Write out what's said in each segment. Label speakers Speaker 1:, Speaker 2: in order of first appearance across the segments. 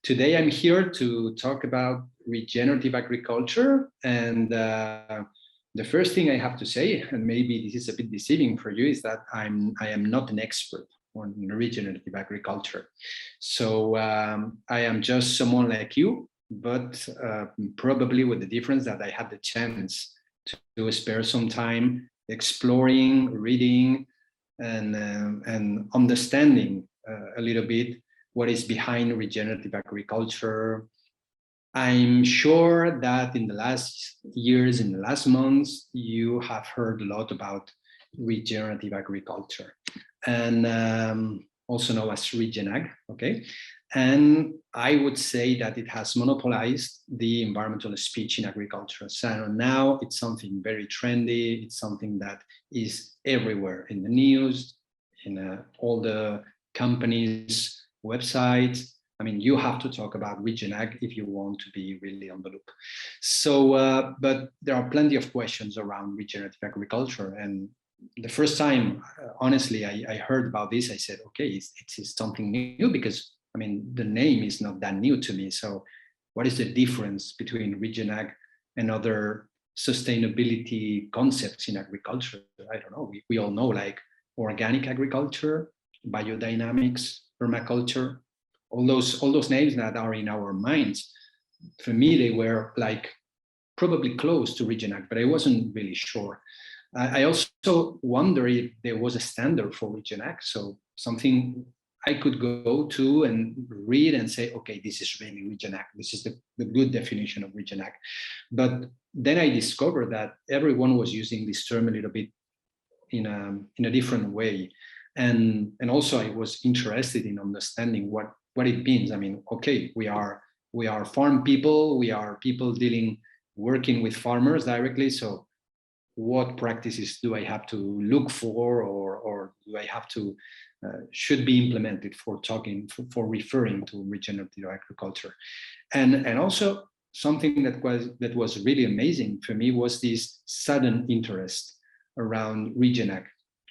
Speaker 1: Today I'm here to talk about regenerative agriculture, and the first thing I have to say, and maybe this is a bit deceiving for you, is that I am not an expert on regenerative agriculture. So I am just someone like you, but probably with the difference that I had the chance to spare some time exploring, reading, and understanding a little bit what is behind regenerative agriculture. I'm sure that in the last years, in the last months, you have heard a lot about regenerative agriculture, and also known as RegenAg, okay? And I would say that it has monopolized the environmental speech in agriculture. So now it's something very trendy. It's something that is everywhere in the news, in all the companies' websites. I mean, you have to talk about RegenAg if you want to be really on the loop. So, but there are plenty of questions around regenerative agriculture. And the first time, honestly, I heard about this, I said, okay, it's something new, because I mean, the name is not that new to me. So what is the difference between RegenAg and other sustainability concepts in agriculture? I don't know. We all know, like organic agriculture, biodynamics, permaculture, all those names that are in our minds. For me, they were like probably close to RegenAg, but I wasn't really sure. I also wonder if there was a standard for RegenAg, so something I could go to and read and say, okay, this is really RegenAg. This is the good definition of RegenAg. But then I discovered that everyone was using this term a little bit in a different way. And also I was interested in understanding what it means. I mean, okay, we are farm people, we are people working with farmers directly. So what practices do I have to look for, or do I have to should be implemented for referring to regenerative agriculture? And also something that was really amazing for me was this sudden interest around RegenAg.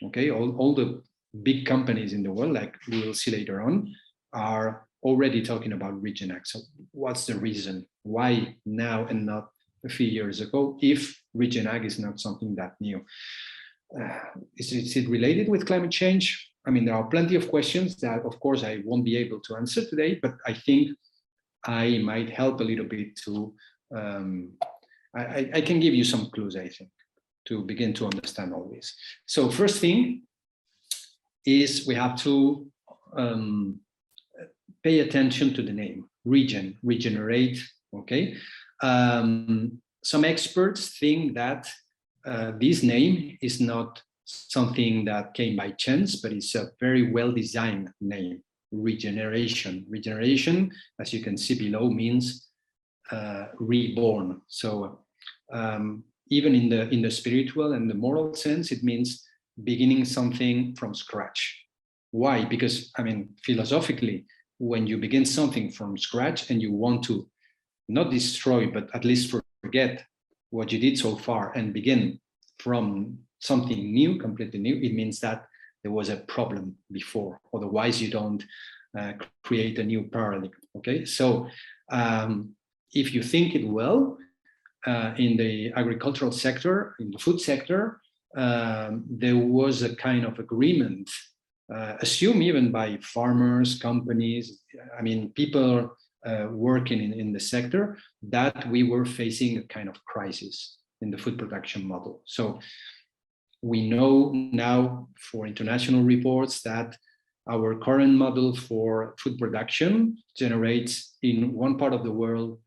Speaker 1: Okay, all the big companies in the world, like we will see later on, are already talking about RegenAg. So what's the reason? Why now and not a few years ago, if RegenAg is not something that new? Is it related with climate change? I mean, there are plenty of questions that, of course, I won't be able to answer today, but I think I might help a little bit to, I can give you some clues, I think, to begin to understand all this. So first thing is we have to pay attention to the name, regenerate, okay? Some experts think that this name is not something that came by chance, but it's a very well-designed name, regeneration. Regeneration, as you can see below, means reborn. So even in the spiritual and the moral sense, it means beginning something from scratch. Why? Because, I mean, philosophically, when you begin something from scratch and you want to not destroy, but at least forget what you did so far and begin from something new, completely new, it means that there was a problem before. Otherwise, you don't create a new paradigm, okay? So if you think it well, in the agricultural sector, in the food sector, there was a kind of agreement, assumed even by farmers, companies, I mean, people working in the sector, that we were facing a kind of crisis in the food production model. So we know now for international reports that our current model for food production generates in one part of the world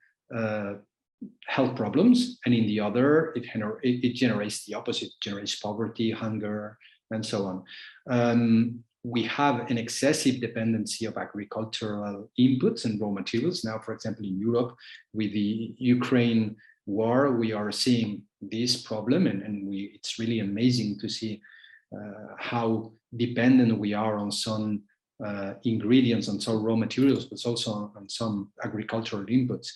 Speaker 1: health problems, and in the other it generates the opposite, generates poverty, hunger, and so on. We have an excessive dependency of agricultural inputs and raw materials. Now, for example, in Europe, with the Ukraine war, we are seeing this problem, and it's really amazing to see how dependent we are on some ingredients, on some raw materials, but also on some agricultural inputs.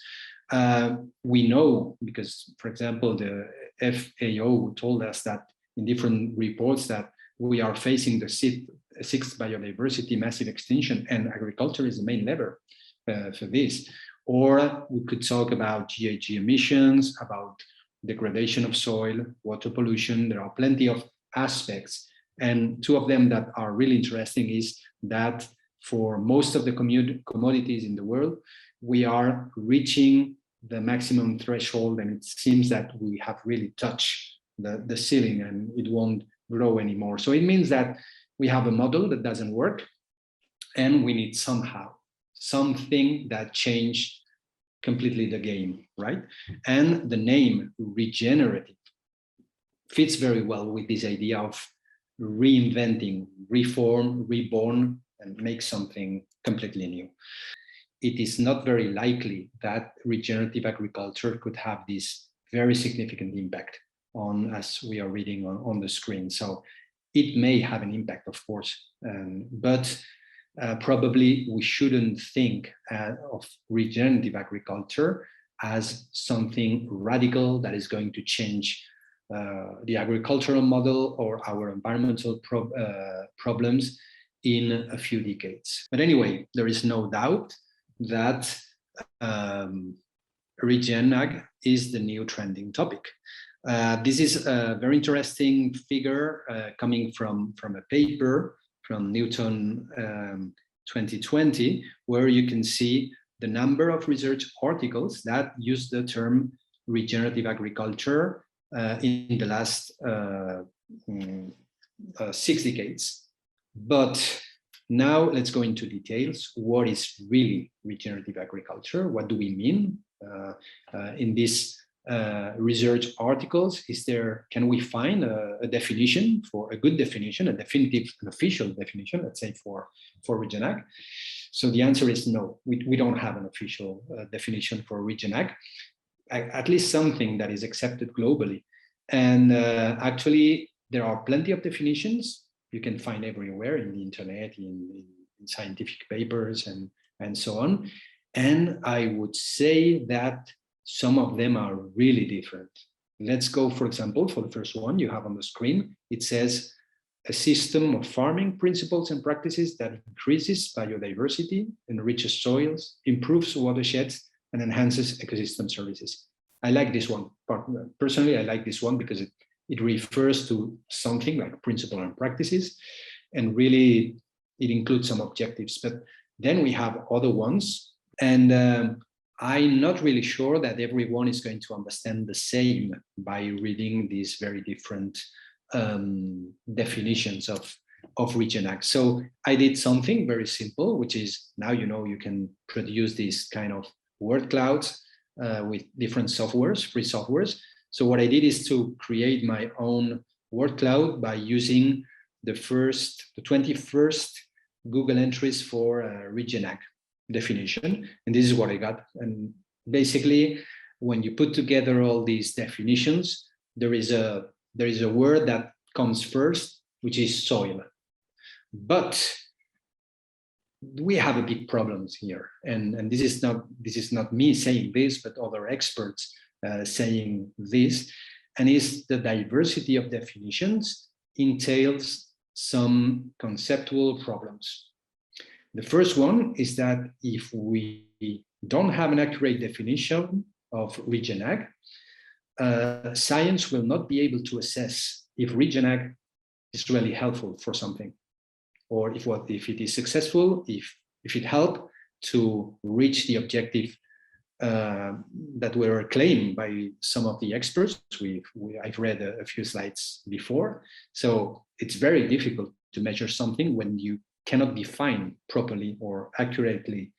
Speaker 1: We know, because, for example, the FAO told us that in different reports that we are facing the sixth biodiversity massive extinction, and agriculture is the main lever for this. Or we could talk about GHG emissions, about degradation of soil, water pollution. There are plenty of aspects. And two of them that are really interesting is that for most of the commodities in the world, we are reaching the maximum threshold, and it seems that we have really touched the ceiling and it won't grow anymore. So it means that we have a model that doesn't work, and we need somehow something that changed completely the game, right? And the name regenerative fits very well with this idea of reinventing, reform, reborn, and make something completely new. It is not very likely that regenerative agriculture could have this very significant impact on, as we are reading on the screen. So it may have an impact, of course, but probably we shouldn't think of regenerative agriculture as something radical that is going to change the agricultural model or our environmental problems in a few decades. But anyway, there is no doubt that RegenAg is the new trending topic. This is a very interesting figure coming from a paper from Newton 2020, where you can see the number of research articles that use the term regenerative agriculture in the last 6 decades. But now let's go into details. What is really regenerative agriculture? What do we mean in these research articles? Can we find a definition, for a good definition, a definitive, an official definition, let's say for RegenAg? So the answer is no. We don't have an official definition for RegenAg, at least something that is accepted globally. And actually, there are plenty of definitions you can find everywhere in the internet, in scientific papers and so on. And I would say that some of them are really different. Let's go, for example, for the first one you have on the screen. It says a system of farming principles and practices that increases biodiversity, enriches soils, improves watersheds, and enhances ecosystem services. I like this one. Personally, I like this one because it refers to something like principle and practices, and really it includes some objectives. But then we have other ones, and I'm not really sure that everyone is going to understand the same by reading these very different definitions of RegenAg. So I did something very simple, which is now you can produce these kind of word clouds with different softwares, free softwares. So what I did is to create my own word cloud by using the 21st Google entries for RegenAg definition, and this is what I got. And basically, when you put together all these definitions, there is a word that comes first, which is soil. But we have a big problems here, and this is not me saying this, but other experts saying this, and is the diversity of definitions entails some conceptual problems. The first one is that if we don't have an accurate definition of RegenAg, science will not be able to assess if RegenAg is really helpful for something, or if it is successful, if it helped to reach the objective that were claimed by some of the experts. I've read a few slides before. So it's very difficult to measure something when you cannot define properly or accurately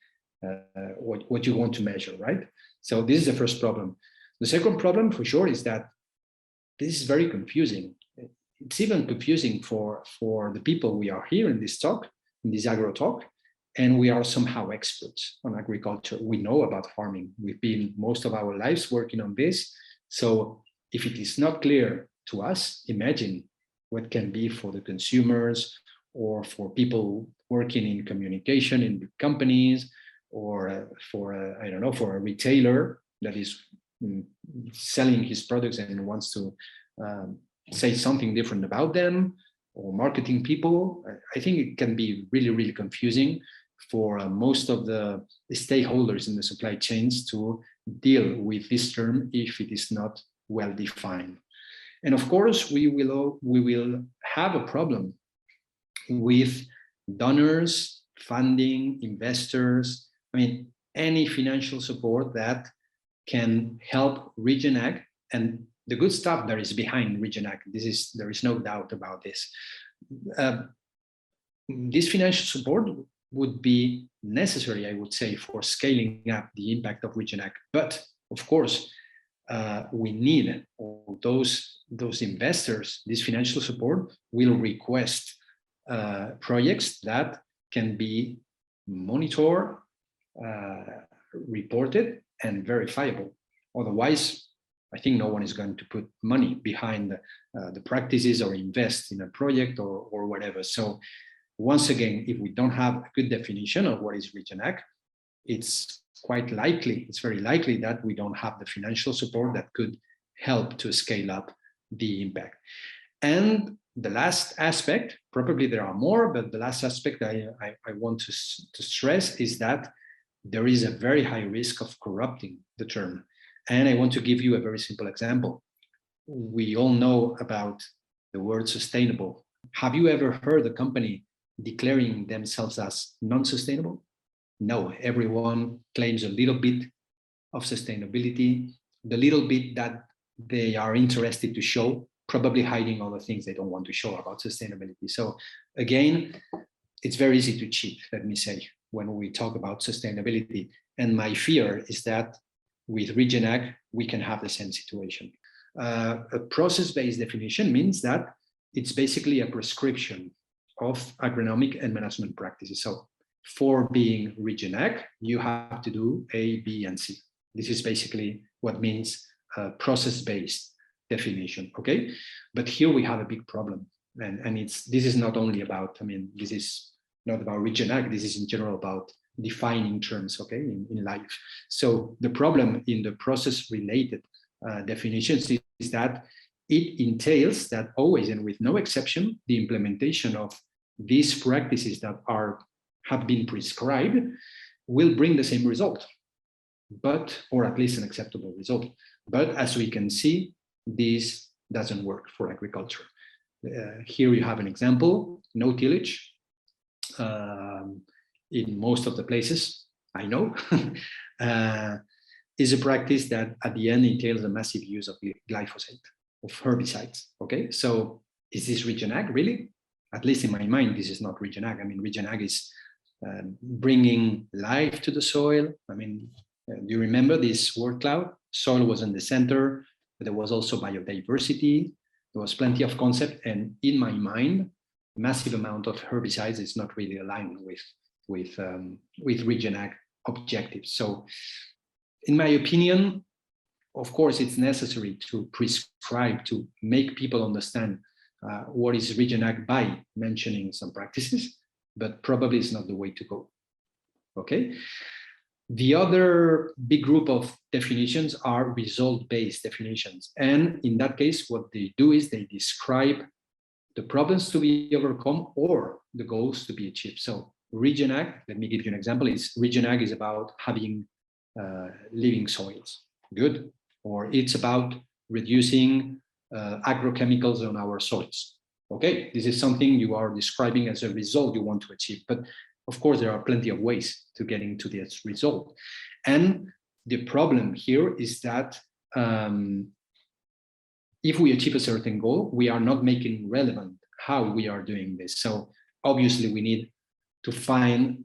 Speaker 1: what you want to measure, right? So this is the first problem. The second problem, for sure, is that this is very confusing. It's even confusing for the people we are here in this talk, in this AgroTalk, and we are somehow experts on agriculture. We know about farming. We've been most of our lives working on this. So if it is not clear to us, imagine what can be for the consumers or for people working in communication in big companies, or for a retailer that is selling his products and wants to say something different about them, or marketing people. I think it can be really, really confusing. for most of the stakeholders in the supply chains to deal with this term if it is not well defined. And of course, we will have a problem with donors, funding, investors, I mean, any financial support that can help Region Ag and the good stuff that is behind Region Ag. There is no doubt about this. This financial support would be necessary, I would say, for scaling up the impact of Region Ag. But of course, we need all those investors. This financial support will request projects that can be monitored, reported, and verifiable. Otherwise, I think no one is going to put money behind the practices or invest in a project or whatever. So once again, if we don't have a good definition of what is Region Ag, it's very likely that we don't have the financial support that could help to scale up the impact. And the last aspect, probably there are more, but the last aspect I want to stress is that there is a very high risk of corrupting the term. And I want to give you a very simple example. We all know about the word sustainable. Have you ever heard a company declaring themselves as non-sustainable? No, everyone claims a little bit of sustainability, the little bit that they are interested to show, probably hiding all the things they don't want to show about sustainability. So again, it's very easy to cheat, let me say, when we talk about sustainability. And my fear is that with Region Ag, we can have the same situation. A process-based definition means that it's basically a prescription of agronomic and management practices. So for being Region Ag, you have to do A, B, and C. This is basically what means process-based definition, okay? But here we have a big problem. And this is not only about, this is not about Region Ag, this is in general about defining terms, okay, in life. So the problem in the process-related definitions is that it entails that always and with no exception, the implementation of these practices that have been prescribed will bring the same result, or at least an acceptable result. But as we can see, this doesn't work for agriculture. Here you have an example, no tillage. In most of the places, I know, is a practice that at the end entails a massive use of glyphosate, of herbicides, okay? So is this Region Ag, really? At least in my mind, this is not Region Ag. Region Ag is bringing life to the soil. Do you remember this word cloud? Soil was in the center, but there was also biodiversity. There was plenty of concept, and in my mind, massive amount of herbicides is not really aligned with Region Ag objectives. So in my opinion, of course, it's necessary to prescribe, to make people understand what is Region Ag by mentioning some practices, but probably it's not the way to go, okay? The other big group of definitions are result-based definitions. And in that case, what they do is they describe the problems to be overcome or the goals to be achieved. So Region Ag, let me give you an example, Region Ag is about having living soils, good. Or it's about reducing agrochemicals on our soils. Okay, this is something you are describing as a result you want to achieve. But of course, there are plenty of ways to getting to this result. And the problem here is that if we achieve a certain goal, we are not making relevant how we are doing this. So obviously we need to find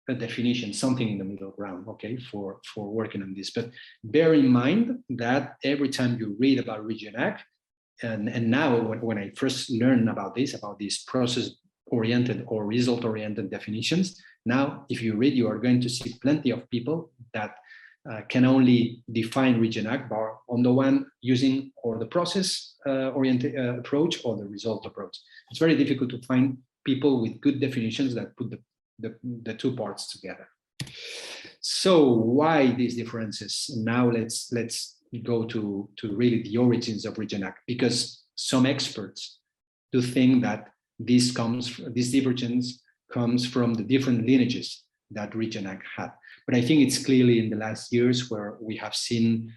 Speaker 1: a definition, something in the middle ground, okay, for working on this. But bear in mind that every time you read about Region Ag, and now when I first learned about these process-oriented or result-oriented definitions, now if you read, you are going to see plenty of people that can only define Region Ag on the one using or the process-oriented approach or the result approach. It's very difficult to find people with good definitions that put the two parts together. So why these differences? Now let's go to really the origins of Region Ag, because some experts do think that this divergence comes from the different lineages that Regenerative had. But I think it's clearly in the last years where we have seen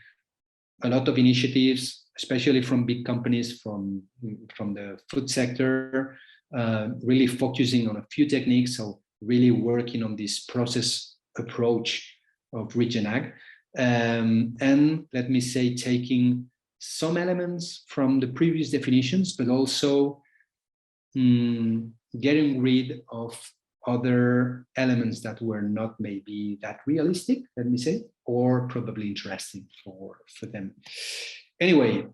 Speaker 1: a lot of initiatives, especially from big companies, from the food sector, really focusing on a few techniques. So really working on this process approach of Regenerative. And let me say, taking some elements from the previous definitions, but also getting rid of other elements that were not maybe that realistic, let me say, or probably interesting for them. Anyway,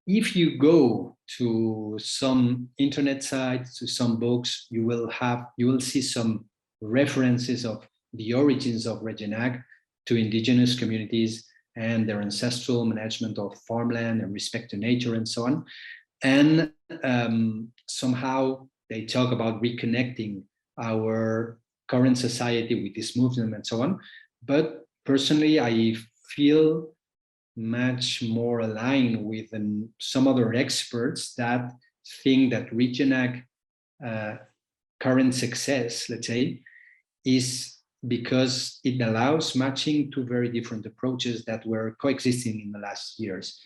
Speaker 1: if you go to some internet sites, to some books, you will see some references of the origins of Regenerative to indigenous communities and their ancestral management of farmland and respect to nature and so on. And somehow they talk about reconnecting our current society with this movement and so on. But personally, I feel much more aligned with some other experts that think that Regenerative current success, let's say, is because it allows matching two very different approaches that were coexisting in the last years.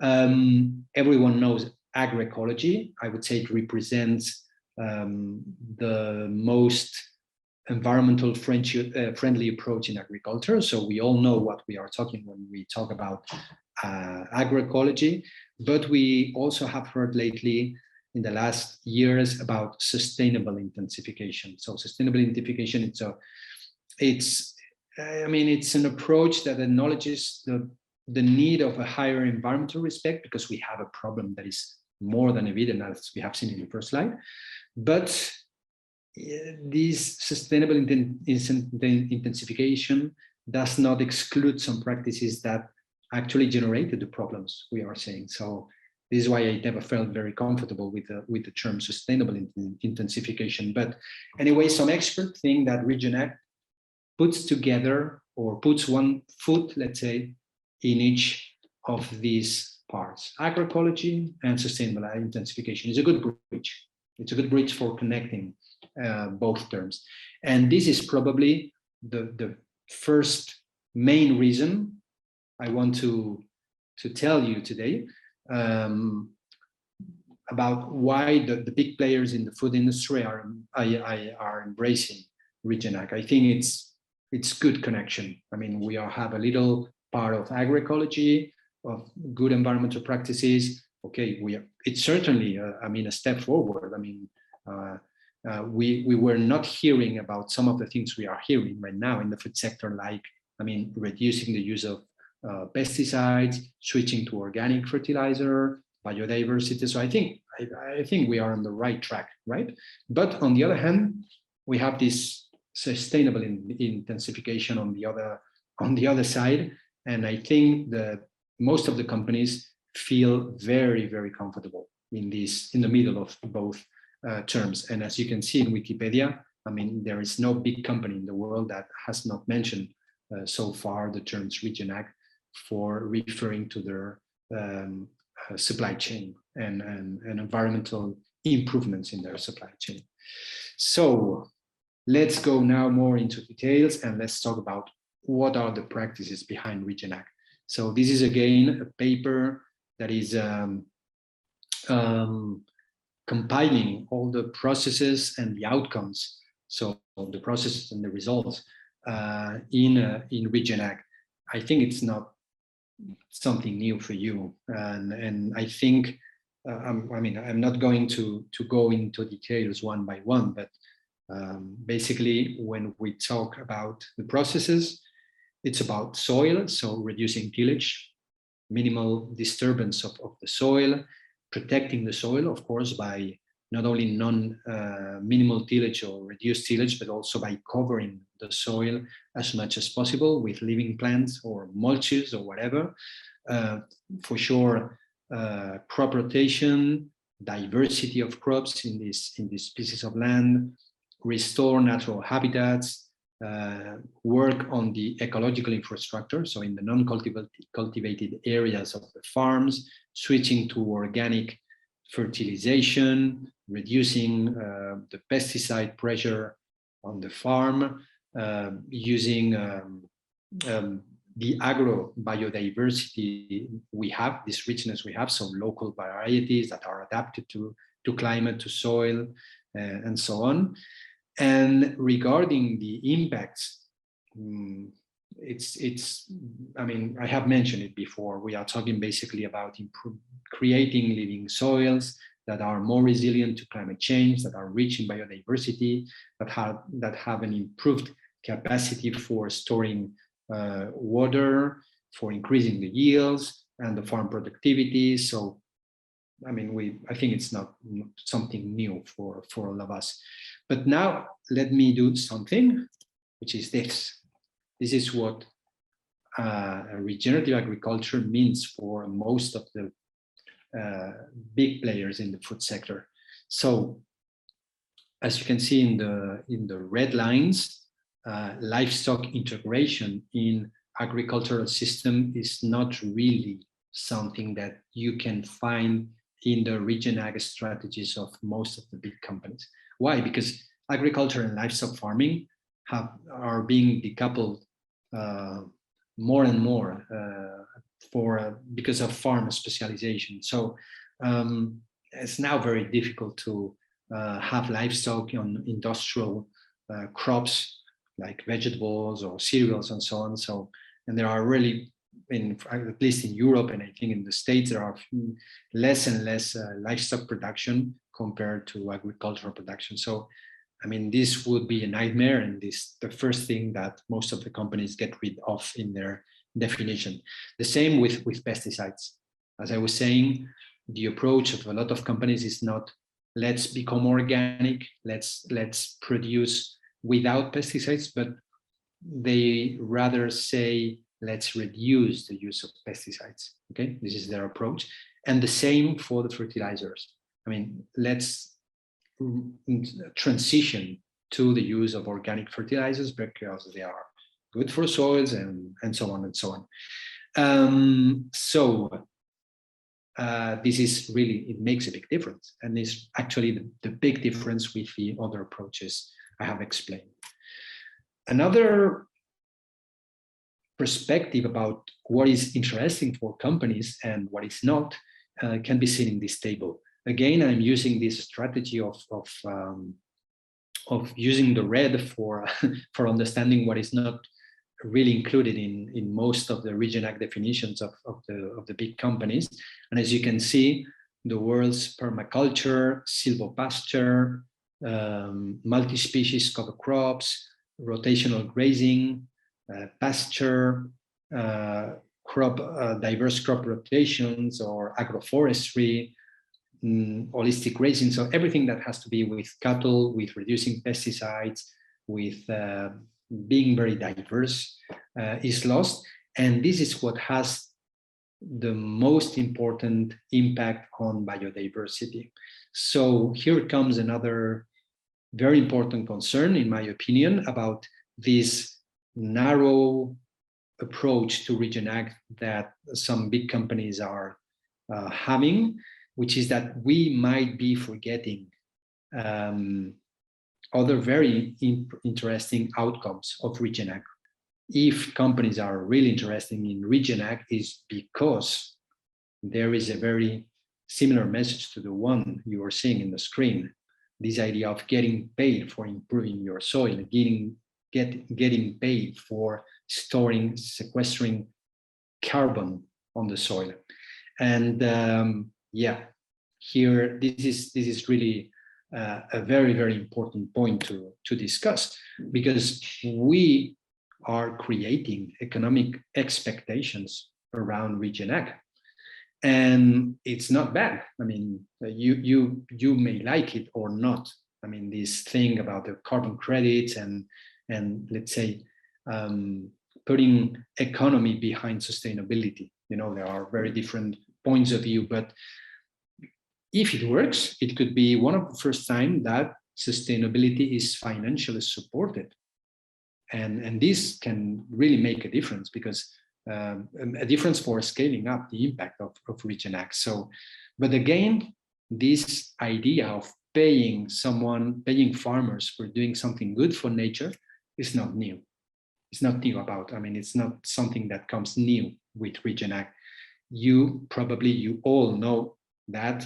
Speaker 1: Everyone knows agroecology. I would say it represents the most environmental friendly approach in agriculture. So we all know what we are talking when we talk about agroecology, but we also have heard lately in the last years about sustainable intensification. So sustainable intensification, it's an approach that acknowledges the need of a higher environmental respect, because we have a problem that is more than evident, as we have seen in the first slide. But this sustainable intensification does not exclude some practices that actually generated the problems we are saying. So this is why I never felt very comfortable with the term sustainable intensification. But anyway, some experts think that Regenerative puts together, or puts one foot, let's say, in each of these parts. Agroecology and sustainable intensification is a good bridge. It's a good bridge for connecting both terms. And this is probably the first main reason I want to tell you today about why the big players in the food industry are embracing Regenerative. I think it's good connection. I mean, we have a little part of agroecology, of good environmental practices. Okay, it's certainly a step forward. I mean, we were not hearing about some of the things we are hearing right now in the food sector, like reducing the use of pesticides, switching to organic fertilizer, biodiversity. So I think we are on the right track, right? But on the other hand, we have this sustainable intensification on the other side, and I think that most of the companies feel very, very comfortable in the middle of both terms. And as you can see in Wikipedia, there is no big company in the world that has not mentioned so far the terms Regenerative for referring to their supply chain and environmental improvements in their supply chain. So let's go now more into details, and let's talk about what are the practices behind Regenerative. So this is again a paper that is compiling all the processes and the outcomes, so the processes and the results in Regenerative. I think it's not something new for you, and I think I'm not going to go into details one by one, but basically when we talk about the processes, it's about soil, so reducing tillage, minimal disturbance of the soil, protecting the soil, of course, by not only minimal tillage or reduced tillage, but also by covering the soil as much as possible with living plants or mulches or whatever. For sure, crop rotation, diversity of crops in these pieces of land, restore natural habitats, work on the ecological infrastructure, so in the non-cultivated areas of the farms, switching to organic fertilization, reducing the pesticide pressure on the farm, using the agro biodiversity we have, this richness we have, so local varieties that are adapted to climate, to soil, and so on. And regarding the impacts, I mean, I have mentioned it before. We are talking basically about creating living soils that are more resilient to climate change, that are rich in biodiversity, that have an improved capacity for storing water, for increasing the yields and the farm productivity. So, I mean, I think it's not something new for all of us. But now let me do something, which is this. This is what regenerative agriculture means for most of the big players in the food sector. So, as you can see in the red lines, livestock integration in agricultural system is not really something that you can find in the regen ag strategies of most of the big companies. Why? Because agriculture and livestock farming are being decoupled more and more because of farm specialization. So it's now very difficult to have livestock on industrial crops like vegetables or cereals and so on. So, and there are really, at least in Europe and I think in the States, there are less and less livestock production compared to agricultural production. So, I mean, this would be a nightmare, and the first thing that most of the companies get rid of in their definition. The same with pesticides. As I was saying, the approach of a lot of companies is not let's become organic, let's produce without pesticides, but they rather say let's reduce the use of pesticides. Okay, this is their approach. And the same for the fertilizers. I mean, let's transition to the use of organic fertilizers because they are good for soils and so on and so on. This is really, it makes a big difference, and is actually the big difference with the other approaches I have explained. Another perspective about what is interesting for companies and what is not can be seen in this table. Again, I'm using this strategy of using the red for understanding what is not really included in most of the regen ag definitions of the big companies. And as you can see, the world's permaculture, silvopasture, multi-species cover crops, rotational grazing, pasture, diverse crop rotations, or agroforestry, holistic grazing. So everything that has to be with cattle, with reducing pesticides, with being very diverse is lost. And this is what has the most important impact on biodiversity. So here comes another very important concern, in my opinion, about this narrow approach to regen ag that some big companies are having, which is that we might be forgetting other very interesting outcomes of regen ag. If companies are really interested in regen ag, is because there is a very similar message to the one you are seeing in the screen. This idea of getting paid for improving your soil, getting paid for storing, sequestering carbon on the soil. And yeah, here this is really a very, very important point to discuss, because we are creating economic expectations around regen ag, and it's not bad. I mean, you may like it or not. I mean, this thing about the carbon credits and let's say putting economy behind sustainability. You know, there are very different points of view, but if it works, it could be one of the first time that sustainability is financially supported. And this can really make a difference, because a difference for scaling up the impact of regen ag. So, but again, this idea of paying farmers for doing something good for nature is not new. It's not new it's not something that comes new with RegenAg. You all know that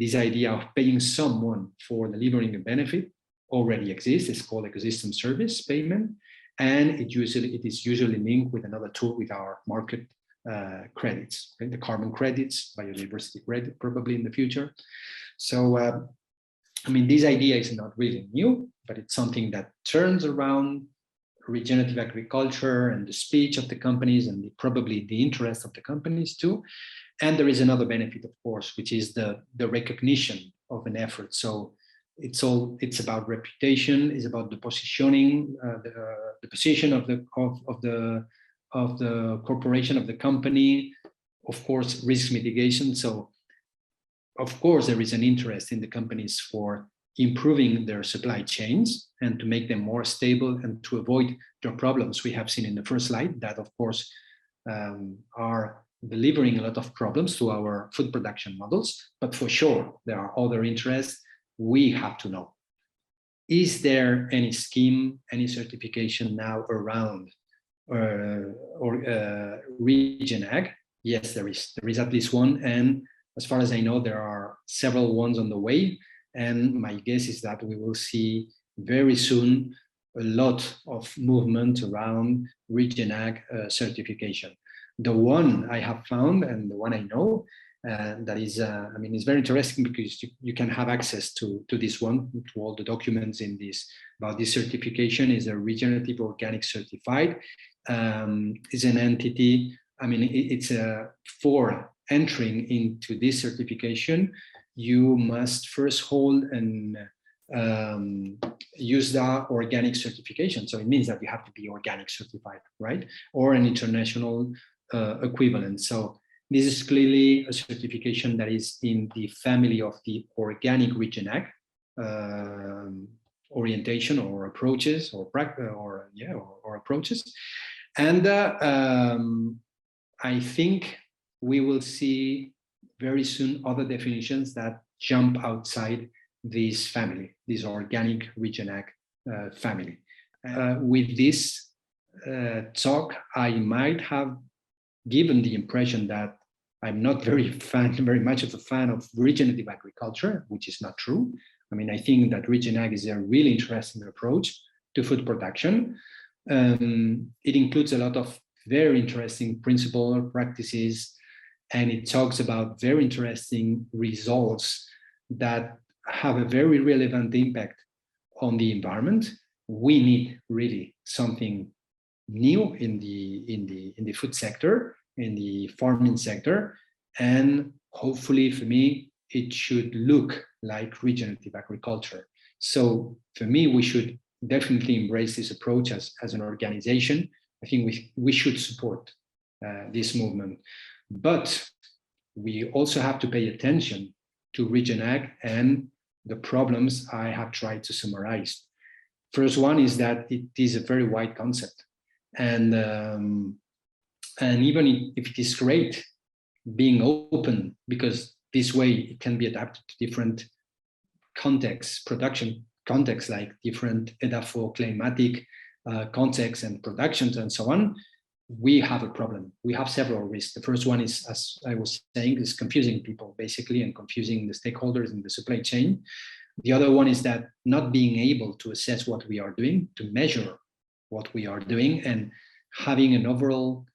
Speaker 1: this idea of paying someone for delivering a benefit already exists. It's called ecosystem service payment, and it is usually linked with another tool with our market credits, okay? The carbon credits, biodiversity credit, probably in the future. So, this idea is not really new, but it's something that turns around regenerative agriculture and the speech of the companies and probably the interest of the companies too. And there is another benefit, of course, which is the recognition of an effort. So it's about reputation, it's about the positioning, the position of the corporation, of the company, of course, risk mitigation. So of course there is an interest in the companies for improving their supply chains and to make them more stable and to avoid the problems we have seen in the first slide that, of course, are delivering a lot of problems to our food production models. But for sure, there are other interests. We have to know, is there any scheme, any certification now around RegenAg? Yes, there is. There is at least one. And as far as I know, there are several ones on the way. And my guess is that we will see very soon a lot of movement around RegenAg certification. The one I have found and the one I know that is, it's very interesting because you can have access to this one, to all the documents in this about this certification, is a Regenerative Organic Certified. Is an entity. It's for entering into this certification, you must first hold and use the organic certification. So it means that you have to be organic certified, right? Or an international equivalent. So this is clearly a certification that is in the family of the organic RegenAg orientation or approaches or approaches. And I think we will see very soon other definitions that jump outside this family, this organic RegenAg family. With this talk, I might have given the impression that I'm not very much of a fan of regenerative agriculture, which is not true. I think that RegenAg is a really interesting approach to food production. It includes a lot of very interesting principles, practices, and it talks about very interesting results that have a very relevant impact on the environment. We need really something new in the food sector, in the farming sector, and hopefully for me it should look like regenerative agriculture. So for me, we should definitely embrace this approach as an organization. I think we should support this movement. But we also have to pay attention to RegenAg and the problems I have tried to summarize. First one is that it is a very wide concept. And even if it is great being open, because this way it can be adapted to different contexts, production contexts, like different edapho-climatic contexts and productions and so on, we have a problem. We have several risks. The first one is, as I was saying, is confusing people basically and confusing the stakeholders in the supply chain. The other one is that not being able to assess what we are doing, to measure what we are doing, and having an overall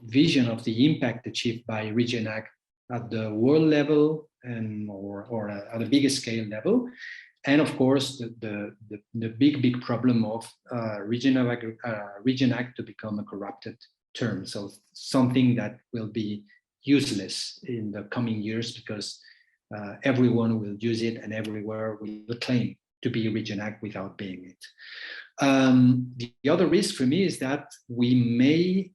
Speaker 1: vision of the impact achieved by RegenAg at the world level and or at a bigger scale level. And of course, the big problem of RegenAg to become a corrupted term. So something that will be useless in the coming years because everyone will use it and everywhere will claim to be RegenAg without being it. The other risk for me is that we may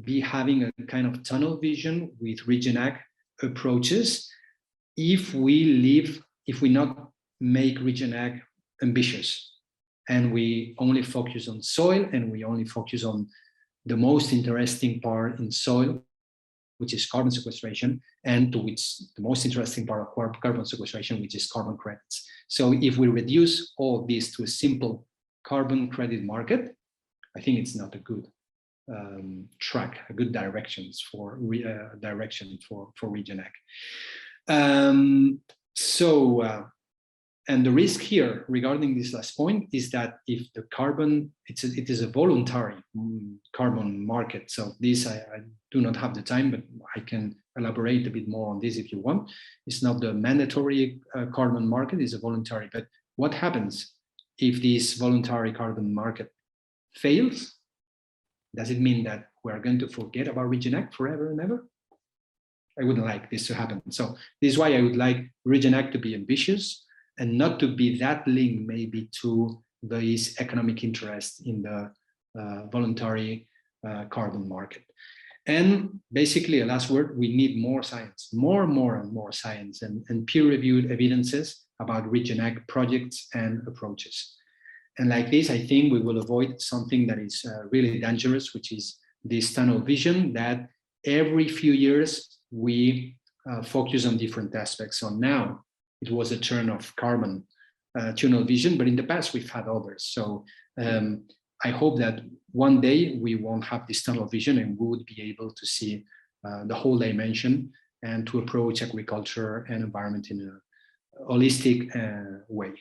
Speaker 1: be having a kind of tunnel vision with RegenAg approaches if we not make RegenAg ambitious and we only focus on soil and we only focus on the most interesting part in soil which is carbon sequestration, and to which the most interesting part of carbon sequestration, which is carbon credits. So if we reduce all this to a simple carbon credit market, I think it's not a good track, a good direction for Region Ag. And the risk here regarding this last point is that if the carbon, it is a voluntary carbon market. So this, I do not have the time, but I can elaborate a bit more on this if you want. It's not the mandatory carbon market, it's a voluntary. But what happens if this voluntary carbon market fails? Does it mean that we're going to forget about Region Ag forever and ever? I wouldn't like this to happen. So this is why I would like Region Ag to be ambitious and not to be that linked maybe to this economic interest in the voluntary carbon market. And basically, a last word, we need more science, more and more science and peer-reviewed evidences about Region Ag projects and approaches. And like this, I think we will avoid something that is really dangerous, which is this tunnel vision that every few years we focus on different aspects. So now it was a turn of carbon tunnel vision, but in the past we've had others. So I hope that one day we won't have this tunnel vision and we would be able to see the whole dimension and to approach agriculture and environment in a holistic way.